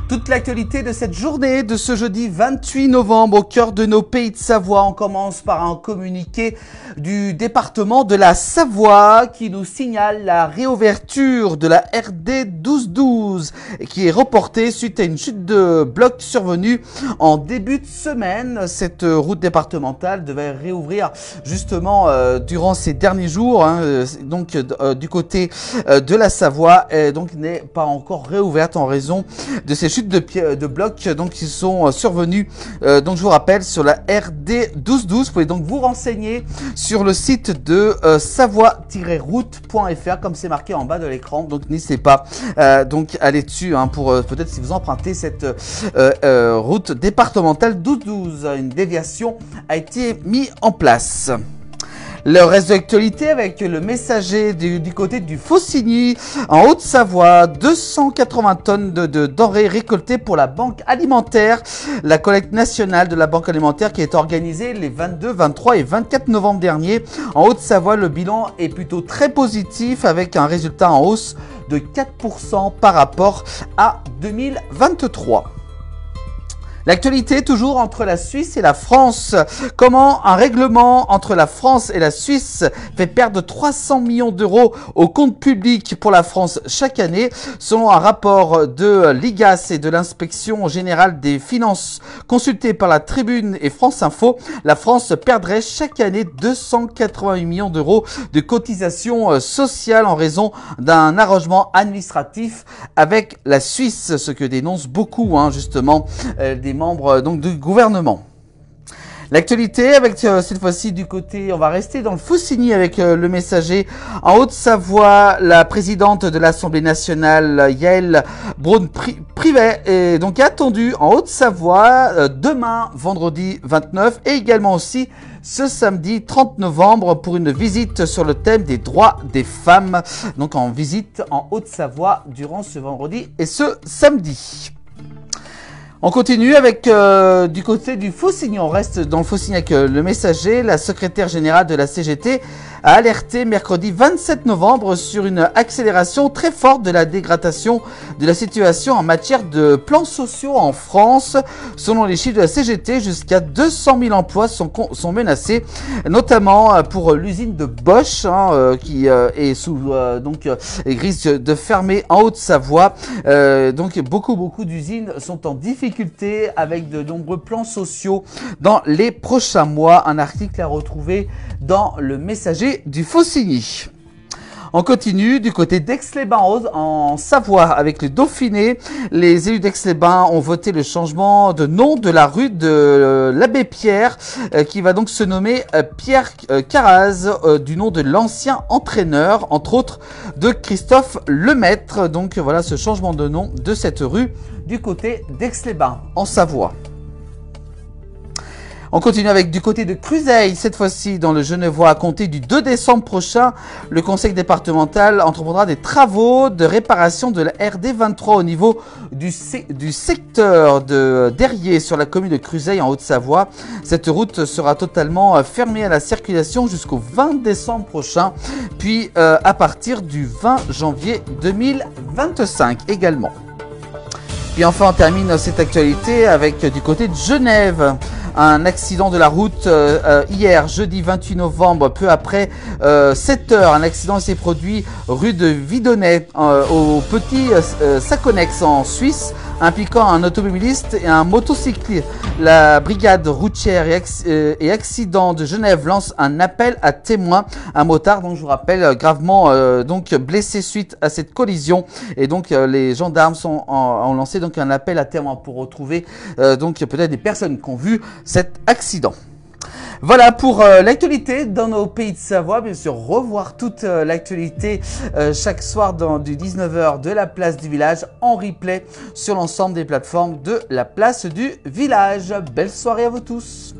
Toute l'actualité de cette journée, de ce jeudi 28 novembre, au cœur de nos pays de Savoie. On commence par un communiqué du département de la Savoie qui nous signale la réouverture de la RD 1212 qui est reportée suite à une chute de bloc survenue en début de semaine. Cette route départementale devait réouvrir justement durant ces derniers jours, du côté de la Savoie, et donc n'est pas encore réouverte en raison de ces chutes de blocs qui sont survenus. Donc je vous rappelle sur la RD 1212, vous pouvez donc vous renseigner sur le site de savoie-route.fr comme c'est marqué en bas de l'écran. Donc n'hésitez pas donc aller dessus pour peut-être si vous empruntez cette route départementale 1212. Une déviation a été mise en place. Le reste de l'actualité avec le messager du côté du Faucigny en Haute-Savoie, 280 tonnes de denrées récoltées pour la banque alimentaire. La collecte nationale de la banque alimentaire qui est organisée les 22, 23 et 24 novembre dernier. En Haute-Savoie, le bilan est plutôt très positif avec un résultat en hausse de 4% par rapport à 2023. L'actualité toujours entre la Suisse et la France. Comment un règlement entre la France et la Suisse fait perdre 300 millions d'euros au compte public pour la France chaque année. Selon un rapport de l'IGAS et de l'Inspection générale des finances consulté par la Tribune et France Info, la France perdrait chaque année 288 millions d'euros de cotisations sociales en raison d'un arrangement administratif avec la Suisse, ce que dénoncent beaucoup justement des membres du gouvernement. L'actualité avec cette fois-ci du côté, on va rester dans le Faucigny avec le messager. En Haute-Savoie, la présidente de l'Assemblée nationale, Yaël Braun-Pivet, est donc attendue en Haute-Savoie demain, vendredi 29, et également aussi ce samedi 30 novembre pour une visite sur le thème des droits des femmes. Donc en visite en Haute-Savoie durant ce vendredi et ce samedi. On continue avec du côté du Faucigny. On reste dans le Faucigny avec le messager. La secrétaire générale de la CGT a alerté mercredi 27 novembre sur une accélération très forte de la dégradation de la situation en matière de plans sociaux en France. Selon les chiffres de la CGT, jusqu'à 200 000 emplois sont menacés, notamment pour l'usine de Bosch qui est sous risque de fermer en Haute-Savoie. Donc beaucoup d'usines sont en difficulté avec de nombreux plans sociaux dans les prochains mois. Un article à retrouver dans le messager du Faucigny. On continue du côté d'Aix-les-Bains en Savoie avec le Dauphiné. Les élus d'Aix-les-Bains ont voté le changement de nom de la rue de l'Abbé Pierre qui va donc se nommer Pierre Caraz du nom de l'ancien entraîneur, entre autres de Christophe Lemaître. Donc voilà ce changement de nom de cette rue du côté d'Aix-les-Bains en Savoie. On continue avec du côté de Cruseilles, cette fois-ci dans le Genevois. À compter du 2 décembre prochain, le conseil départemental entreprendra des travaux de réparation de la RD 23 au niveau du secteur de Derrier sur la commune de Cruseilles en Haute-Savoie. Cette route sera totalement fermée à la circulation jusqu'au 20 décembre prochain, puis à partir du 20 janvier 2025 également. Puis enfin, on termine cette actualité avec du côté de Genève. Un accident de la route hier, jeudi 28 novembre, peu après 7 heures. Un accident s'est produit rue de Vidonnet au Petit Saconnex en Suisse, impliquant un automobiliste et un motocycliste. La brigade routière et accident de Genève lance un appel à témoins. Un motard, donc je vous rappelle, gravement blessé suite à cette collision. Et donc les gendarmes ont lancé donc un appel à témoins pour retrouver peut-être des personnes qui ont vu cet accident. Voilà pour l'actualité dans nos pays de Savoie. Bien sûr, revoir toute l'actualité chaque soir du 19h de la place du village en replay sur l'ensemble des plateformes de la place du village. Belle soirée à vous tous.